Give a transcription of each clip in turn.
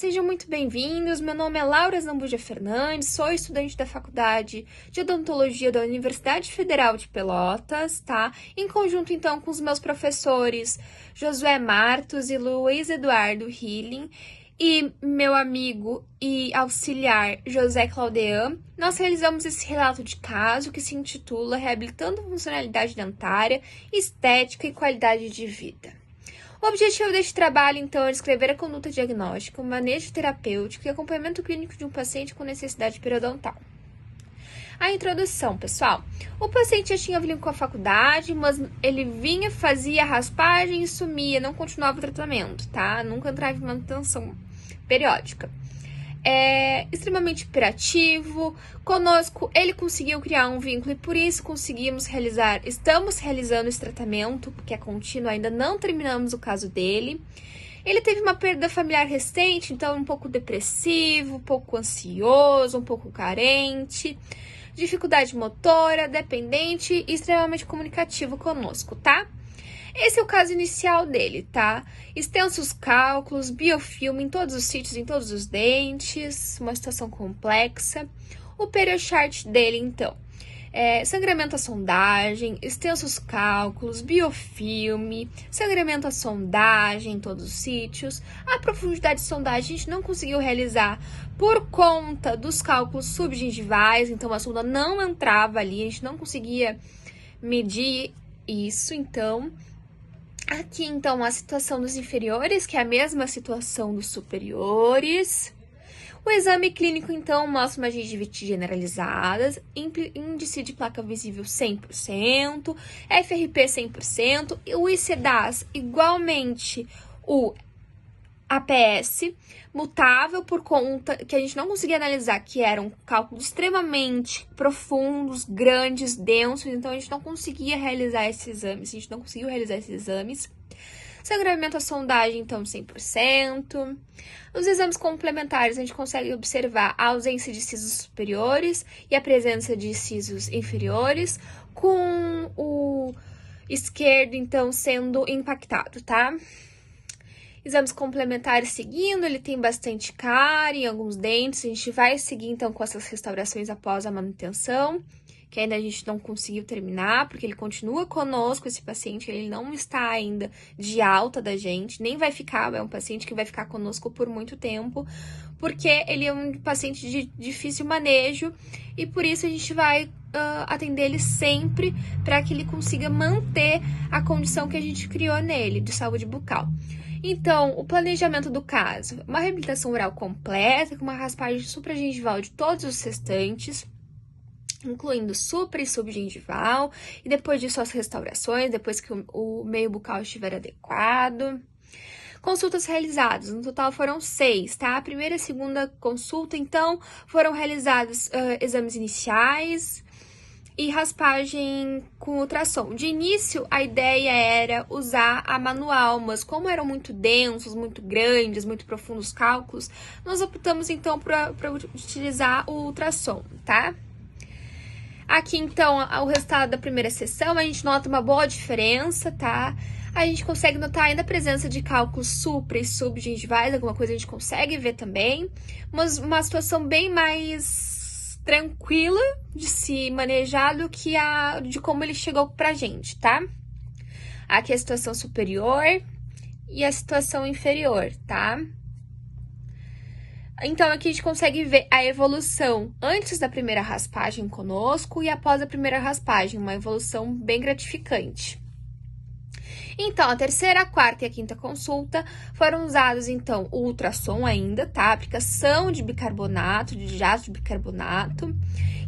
sejam muito bem-vindos. Meu nome é Laura Zambuja Fernandes, sou estudante da Faculdade de Odontologia da Universidade Federal de Pelotas, tá? Em conjunto, então, com os meus professores Josué Martos e Luiz Eduardo Hilling e meu amigo e auxiliar José Claudean, nós realizamos esse relato de caso que se intitula Reabilitando Funcionalidade Dentária, Estética e Qualidade de Vida. O objetivo deste trabalho, então, é descrever a conduta diagnóstica, o manejo terapêutico e acompanhamento clínico de um paciente com necessidade periodontal. A introdução, pessoal. O paciente já tinha vindo com a faculdade, mas ele vinha, fazia raspagem e sumia, não continuava o tratamento, tá? Nunca entrava em manutenção periódica. É extremamente hiperativo. Conosco, ele conseguiu criar um vínculo e por isso estamos realizando esse tratamento, porque é contínuo, ainda não terminamos o caso dele. Ele teve uma perda familiar recente, então um pouco depressivo, um pouco ansioso, um pouco carente, dificuldade motora, dependente e extremamente comunicativo conosco, tá? Esse é o caso inicial dele, tá? Extensos cálculos, biofilme em todos os sítios, em todos os dentes, uma situação complexa. O periochart dele, então, sangramento à sondagem, extensos cálculos, biofilme, sangramento à sondagem em todos os sítios. A profundidade de sondagem a gente não conseguiu realizar por conta dos cálculos subgengivais, então a sonda não entrava ali, a gente não conseguia medir isso, então... Aqui, então, a situação dos inferiores, que é a mesma situação dos superiores. O exame clínico, então, mostra uma gengivite generalizada, índice de placa visível 100%, FRP 100%, e o ICDAS igualmente o APS, mutável por conta que a gente não conseguia analisar, que eram cálculos extremamente profundos, grandes, densos, então a gente não conseguia realizar esses exames, Sangramento à sondagem, então, 100%. Os exames complementares, a gente consegue observar a ausência de sisos superiores e a presença de sisos inferiores, com o esquerdo, então, sendo impactado, tá? Exames complementares seguindo, ele tem bastante cárie em alguns dentes, a gente vai seguir então com essas restaurações após a manutenção, que ainda a gente não conseguiu terminar, porque ele continua conosco, esse paciente, ele não está ainda de alta da gente, nem vai ficar, é um paciente que vai ficar conosco por muito tempo, porque ele é um paciente de difícil manejo e por isso a gente vai atender ele sempre para que ele consiga manter a condição que a gente criou nele, de saúde bucal. Então, o planejamento do caso, uma reabilitação oral completa, com uma raspagem supragengival de todos os restantes, incluindo supra e subgengival, e depois disso as restaurações, depois que o meio bucal estiver adequado. Consultas realizadas, no total foram 6, tá? A primeira e segunda consulta, então, foram realizados exames iniciais e raspagem com ultrassom. De início, a ideia era usar a manual, mas como eram muito densos, muito grandes, muito profundos os cálculos, nós optamos então para utilizar o ultrassom, tá? Aqui, então, o resultado da primeira sessão, a gente nota uma boa diferença, tá? A gente consegue notar ainda a presença de cálculos supra e subgengivais, alguma coisa a gente consegue ver também, mas uma situação bem mais tranquila de se manejar do que de como ele chegou pra gente, tá? Aqui a situação superior e a situação inferior, tá? Então, aqui a gente consegue ver a evolução antes da primeira raspagem conosco e após a primeira raspagem, uma evolução bem gratificante. Então, a terceira, a quarta e a quinta consulta foram usados, então, o ultrassom ainda, tá? Aplicação de bicarbonato, de jato de bicarbonato.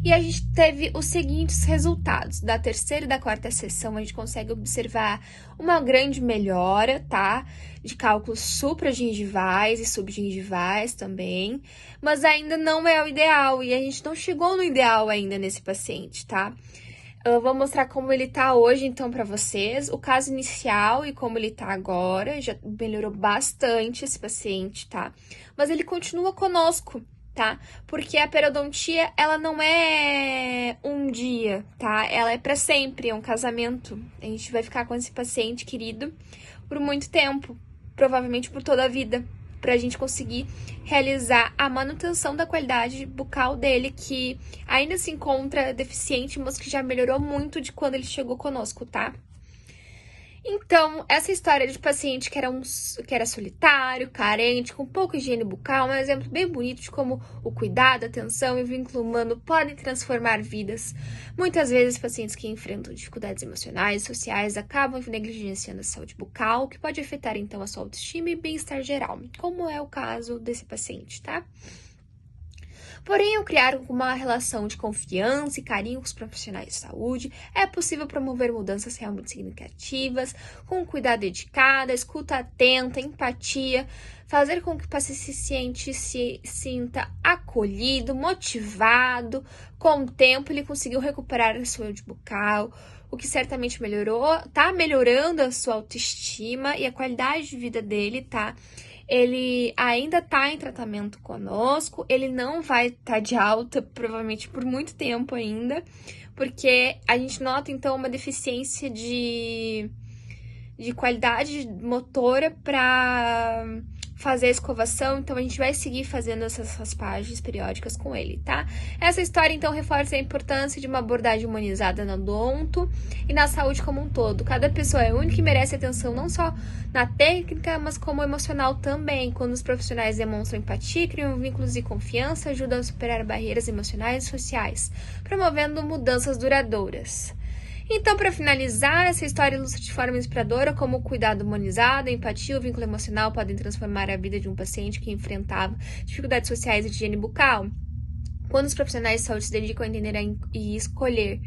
E a gente teve os seguintes resultados. Da terceira e da quarta sessão, a gente consegue observar uma grande melhora, tá? De cálculos supragengivais e subgengivais também. Mas ainda não é o ideal e a gente não chegou no ideal ainda nesse paciente, tá? Eu vou mostrar como ele tá hoje, então, pra vocês. O caso inicial e como ele tá agora. Já melhorou bastante esse paciente, tá? Mas ele continua conosco, tá? Porque a periodontia, ela não é um dia, tá? Ela é pra sempre, é um casamento. A gente vai ficar com esse paciente querido por muito tempo. Provavelmente por toda a vida, pra gente conseguir realizar a manutenção da qualidade bucal dele, que ainda se encontra deficiente, mas que já melhorou muito de quando ele chegou conosco, tá? Então, essa história de paciente que era solitário, carente, com pouca higiene bucal, é um exemplo bem bonito de como o cuidado, a atenção e o vínculo humano podem transformar vidas. Muitas vezes, pacientes que enfrentam dificuldades emocionais e sociais acabam negligenciando a saúde bucal, o que pode afetar, então, a sua autoestima e bem-estar geral, como é o caso desse paciente, tá? Porém, ao criar uma relação de confiança e carinho com os profissionais de saúde, é possível promover mudanças realmente significativas, com um cuidado dedicado, escuta atenta, empatia, fazer com que o paciente se sinta acolhido, motivado. Com o tempo, ele conseguiu recuperar a saúde bucal, o que certamente tá melhorando a sua autoestima e a qualidade de vida dele, tá? Ele ainda tá em tratamento conosco, ele não vai estar de alta, provavelmente por muito tempo ainda, porque a gente nota, então, uma deficiência de qualidade motora para fazer a escovação, então a gente vai seguir fazendo essas raspagens periódicas com ele, tá? Essa história, então, reforça a importância de uma abordagem humanizada no odonto e na saúde como um todo. Cada pessoa é única e merece atenção não só na técnica, mas como emocional também. Quando os profissionais demonstram empatia, criam vínculos de confiança, ajudam a superar barreiras emocionais e sociais, promovendo mudanças duradouras. Então, para finalizar, essa história ilustra de forma inspiradora como o cuidado humanizado, a empatia e o vínculo emocional podem transformar a vida de um paciente que enfrentava dificuldades sociais e de higiene bucal. Quando os profissionais de saúde se dedicam a entender e escolher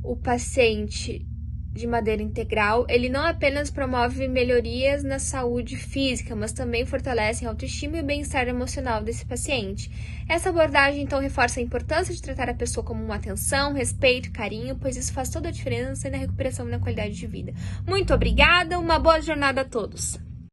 o paciente de maneira integral, ele não apenas promove melhorias na saúde física, mas também fortalece a autoestima e o bem-estar emocional desse paciente. Essa abordagem, então, reforça a importância de tratar a pessoa como uma atenção, respeito e carinho, pois isso faz toda a diferença na recuperação e na qualidade de vida. Muito obrigada, uma boa jornada a todos!